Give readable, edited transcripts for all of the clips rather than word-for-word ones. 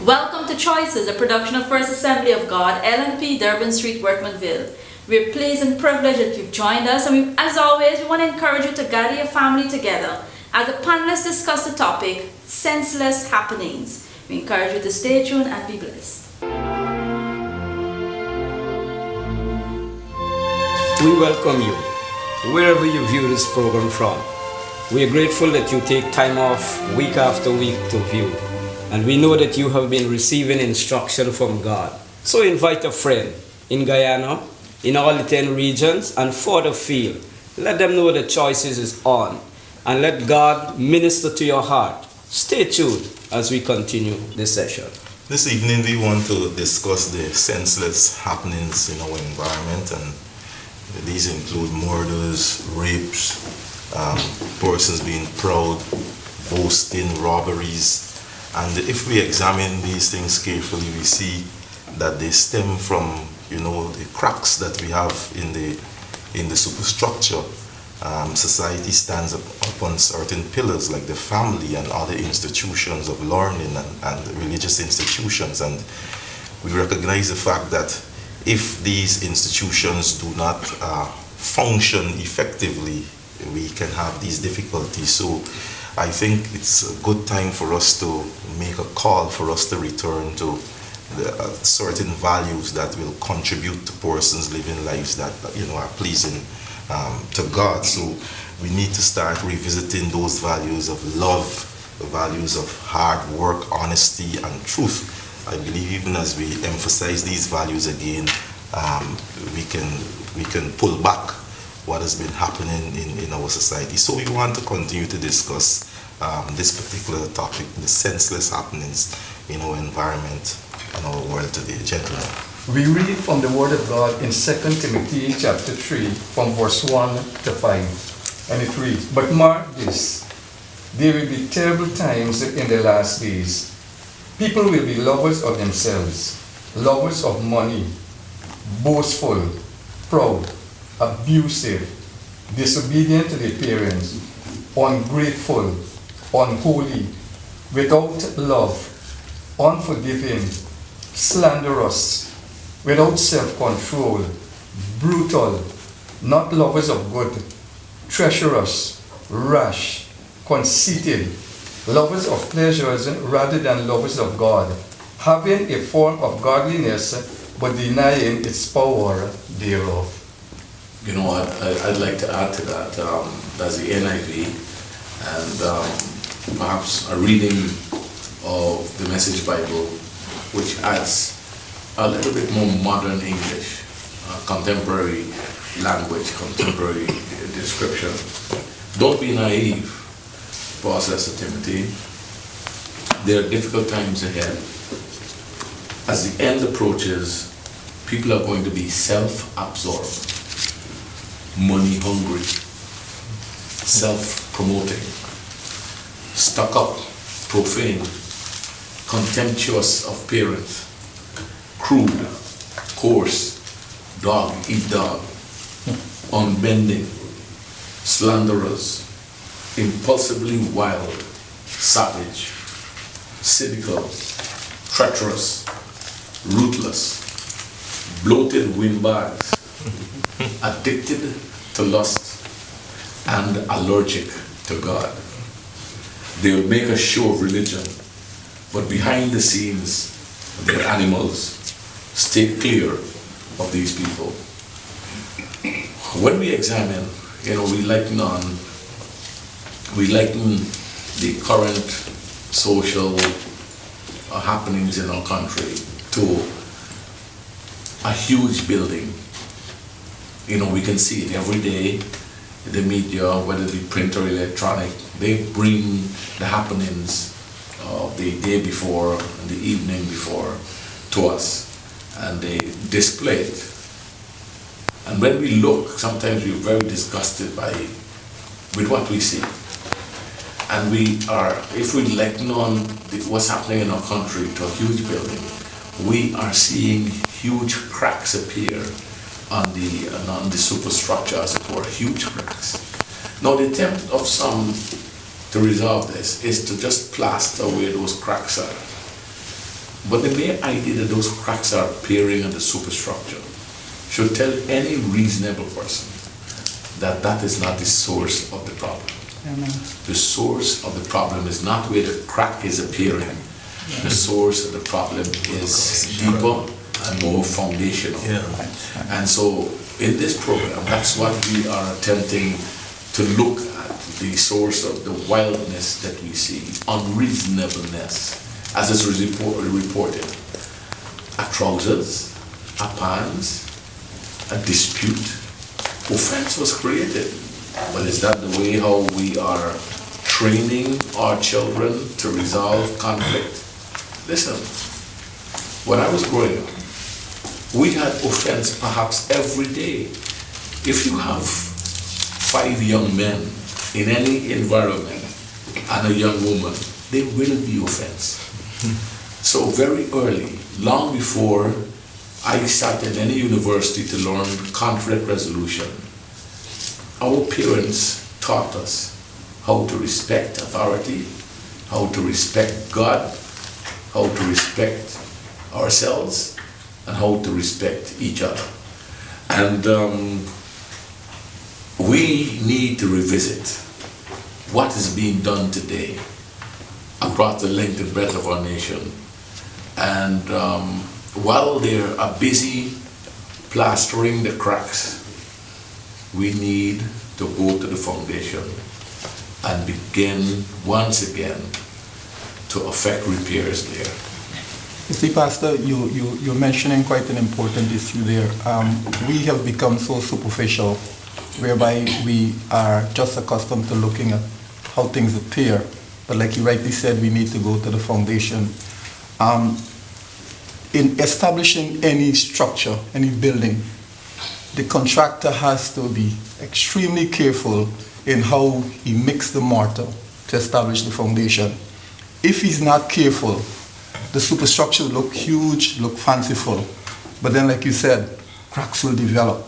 Welcome to Choices, a production of First Assembly of God, LNP, Durban Street, Workmanville. We're pleased and privileged that you've joined us, and as always, we want to encourage you to gather your family together as the panelists discuss the topic, Senseless Happenings. We encourage you to stay tuned and be blessed. We welcome you, wherever you view this program from. We are grateful that you take time off week after week to view. And we know that you have been receiving instruction from God. So invite a friend in Guyana, in all the 10 regions, and further afield. Let them know the Choices is on. And let God minister to your heart. Stay tuned as we continue this session. This evening we want to discuss the senseless happenings in our environment, and these include murders, rapes, persons being proud, boasting, robberies. And if we examine these things carefully, we see that they stem from, the cracks that we have in the superstructure. Society stands upon certain pillars like the family and other institutions of learning and religious institutions. And we recognize the fact that if these institutions do not function effectively, we can have these difficulties. So I think it's a good time for us to make a call for us to return to certain values that will contribute to persons living lives that are pleasing to God. So we need to start revisiting those values of love, the values of hard work, honesty, and truth. I believe even as we emphasize these values again, we can pull back what has been happening in our society. So we want to continue to discuss this particular topic, the senseless happenings in our environment and our world today. Gentlemen. We read from the Word of God in 2 Timothy chapter 3 from verse 1 to 5. And it reads, "But mark this, there will be terrible times in the last days. People will be lovers of themselves, lovers of money, boastful, proud, abusive, disobedient to their parents, ungrateful, unholy, without love, unforgiving, slanderous, without self-control, brutal, not lovers of good, treacherous, rash, conceited, lovers of pleasures rather than lovers of God, having a form of godliness but denying its power thereof." I'd like to add to that. That's the NIV, and perhaps a reading of the Message Bible, which adds a little bit more modern English, contemporary language, contemporary description. Don't be naive, Paul says to Timothy. There are difficult times ahead. As the end approaches, people are going to be self-absorbed, money hungry, self-promoting, stuck up, profane, contemptuous of parents, crude, coarse, dog eat dog, unbending, slanderers, impulsively wild, savage, cynical, treacherous, ruthless, bloated windbags, addicted to lust, and allergic to God. They'll make a show of religion, but behind the scenes, they're animals. Stay clear of these people. When we examine, we liken the current social happenings in our country to a huge building. We can see it every day. The media, whether it be print or electronic, they bring the happenings of the day before and the evening before to us, and they display it. And when we look, sometimes we're very disgusted with what we see. And if we liken on what's happening in our country to a huge building, we are seeing huge cracks appear on the superstructure, as it were, huge cracks. Now, the attempt of some to resolve this is to just plaster where those cracks are. But the mere idea that those cracks are appearing in the superstructure should tell any reasonable person that that is not the source of the problem. Amen. The source of the problem is not where the crack is appearing. The source of the problem is deeper and more foundational. And so in this program, that's what we are attempting to look at, the source of the wildness that we see, unreasonableness, as is reported. A trousers, a pants, a dispute, offense was created. But is that the way how we are training our children to resolve conflict? Listen, when I was growing up, we had offense perhaps every day. If you have 5 young men in any environment and a young woman, there will be offense. So very early, long before I sat in any university to learn conflict resolution, our parents taught us how to respect authority, how to respect God, how to respect ourselves, and how to respect each other. And we need to revisit what is being done today across the length and breadth of our nation. And while they are busy plastering the cracks, we need to go to the foundation and begin once again to effect repairs there. You see, Pastor, you're mentioning quite an important issue there. We have become so superficial, whereby we are just accustomed to looking at how things appear. But like you rightly said, we need to go to the foundation. In establishing any structure, any building, the contractor has to be extremely careful in how he mixes the mortar to establish the foundation. If he's not careful, the superstructure will look huge, look fanciful, but then like you said, cracks will develop.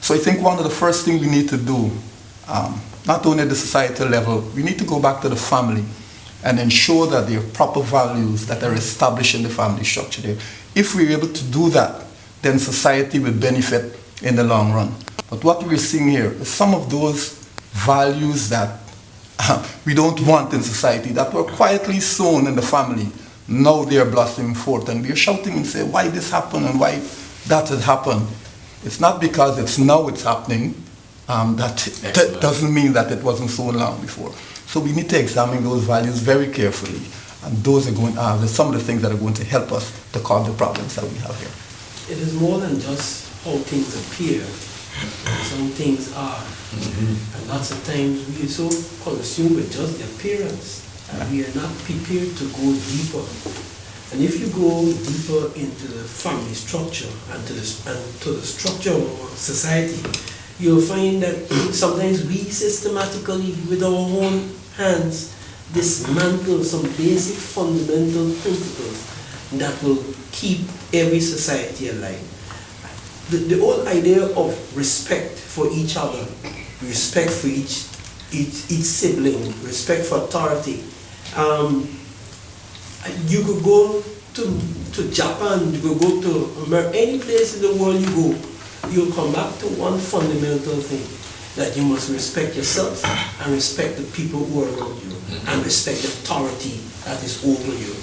So I think one of the first things we need to do, not only at the societal level, we need to go back to the family and ensure that there are proper values that are established in the family structure there. If we're able to do that, then society will benefit in the long run. But what we're seeing here is some of those values that we don't want in society, that were quietly sown in the family. Now they're blossoming forth and we're shouting and say, why this happened and why that had happened. It's not because it's happening, that doesn't mean that it wasn't sown long before. So we need to examine those values very carefully, and those are going some of the things that are going to help us to curb the problems that we have here. It is more than just how things appear, some things are. Mm-hmm. And lots of times we are so consumed with just the appearance, and we are not prepared to go deeper. And if you go deeper into the family structure and to the structure of our society, you'll find that sometimes we systematically, with our own hands, dismantle some basic fundamental principles that will keep every society alive. The whole idea of respect for each other, respect for each sibling, respect for authority. You could go to Japan, you could go to America, any place in the world you go, you'll come back to one fundamental thing, that you must respect yourself and respect the people who are around you, and respect the authority that is over you.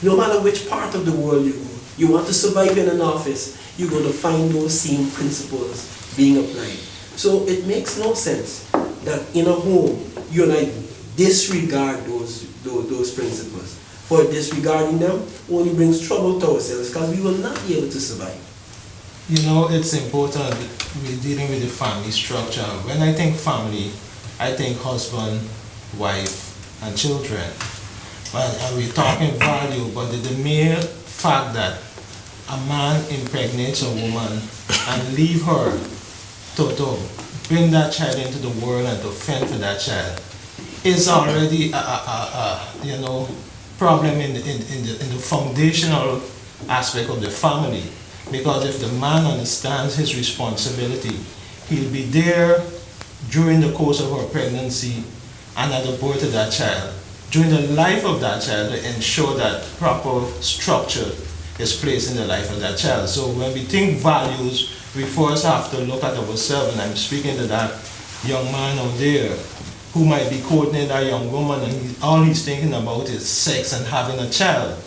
No matter which part of the world you go, you want to survive in an office, you're going to find those same principles being applied. So it makes no sense that in a home you and I disregard those principles. For disregarding them only brings trouble to ourselves, because we will not be able to survive. You know, it's important we're dealing with the family structure. When I think family, I think husband, wife, and children. And we're talking value, but the mere fact that a man impregnates a woman and leave her to bring that child into the world and to fend for that child is already a problem in the foundational aspect of the family. Because if the man understands his responsibility, he'll be there during the course of her pregnancy and at the birth of that child, during the life of that child to ensure that proper structure is placed in the life of that child. So when we think values, we first have to look at ourselves, and I'm speaking to that young man out there who might be courting that young woman, and all he's thinking about is sex and having a child.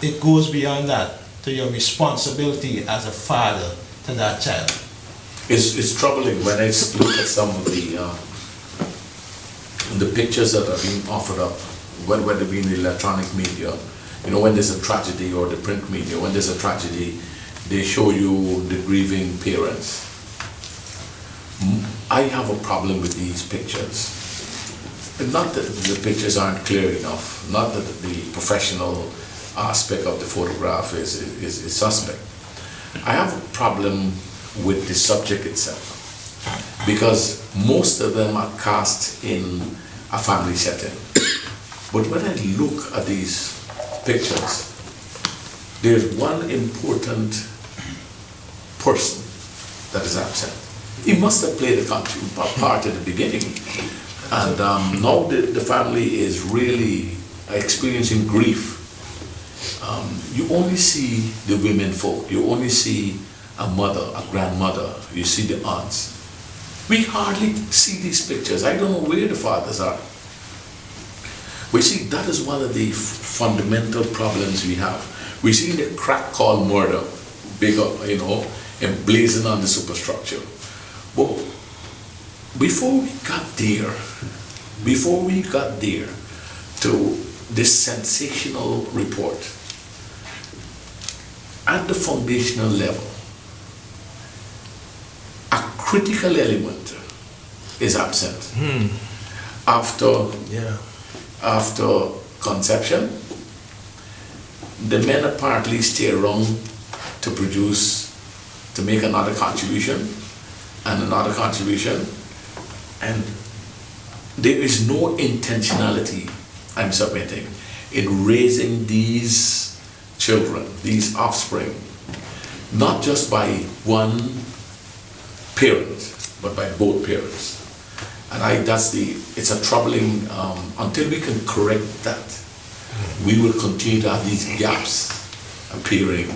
It goes beyond that to your responsibility as a father to that child. It's troubling when I look at some of the pictures that are being offered up, whether it be in the electronic media, when there's a tragedy, or the print media, when there's a tragedy, they show you the grieving parents. I have a problem with these pictures. Not that the pictures aren't clear enough, not that the professional aspect of the photograph is suspect. I have a problem with the subject itself, because most of them are cast in a family setting. But when I look at these pictures, there's one important person that is absent. He must have played a part at the beginning, and now the family is really experiencing grief. You only see the women folk, you only see a mother, a grandmother, you see the aunts. We hardly see these pictures. I don't know where the fathers are. We see that is one of the fundamental problems we have. We see the crack called murder, bigger, emblazoned on the superstructure. But before we got there to this sensational report, at the foundational level, a critical element is absent. After conception, the men apparently stay around to make another contribution, and another contribution, and there is no intentionality, I'm submitting, in raising these children, these offspring, not just by one parent, but by both parents. And it's a troubling, until we can correct that, we will continue to have these gaps appearing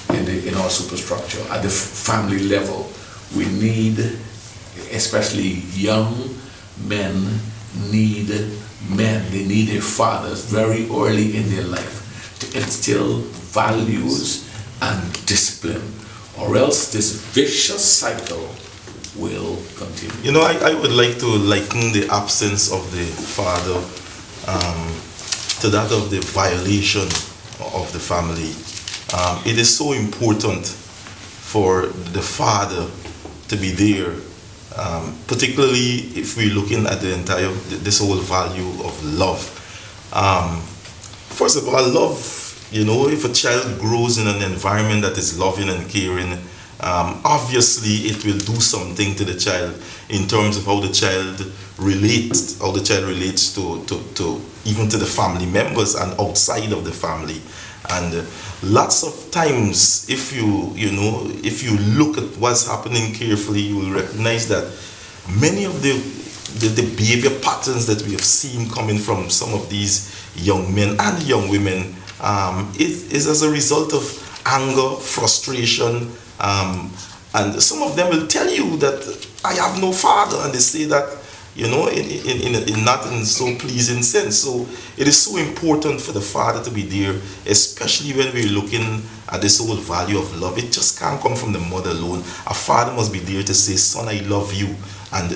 in our superstructure. At the family level, we need, especially young men, they need their fathers very early in their life to instill values and discipline, or else this vicious cycle will continue. I would like to liken the absence of the father to that of the violation of the family. It is so important for the father to be there, particularly if we're looking at this whole value of love. First of all, love, if a child grows in an environment that is loving and caring, obviously it will do something to the child in terms of how the child relates to even to the family members and outside of the family. And lots of times, if you look at what's happening carefully, you will recognize that many of the behavior patterns that we have seen coming from some of these young men and young women is as a result of anger, frustration, and some of them will tell you that I have no father, and they say that in not in so pleasing sense. So it is so important for the father to be there, especially when we're looking at this whole value of love. It just can't come from the mother alone. A father must be there to say, son, I love you, and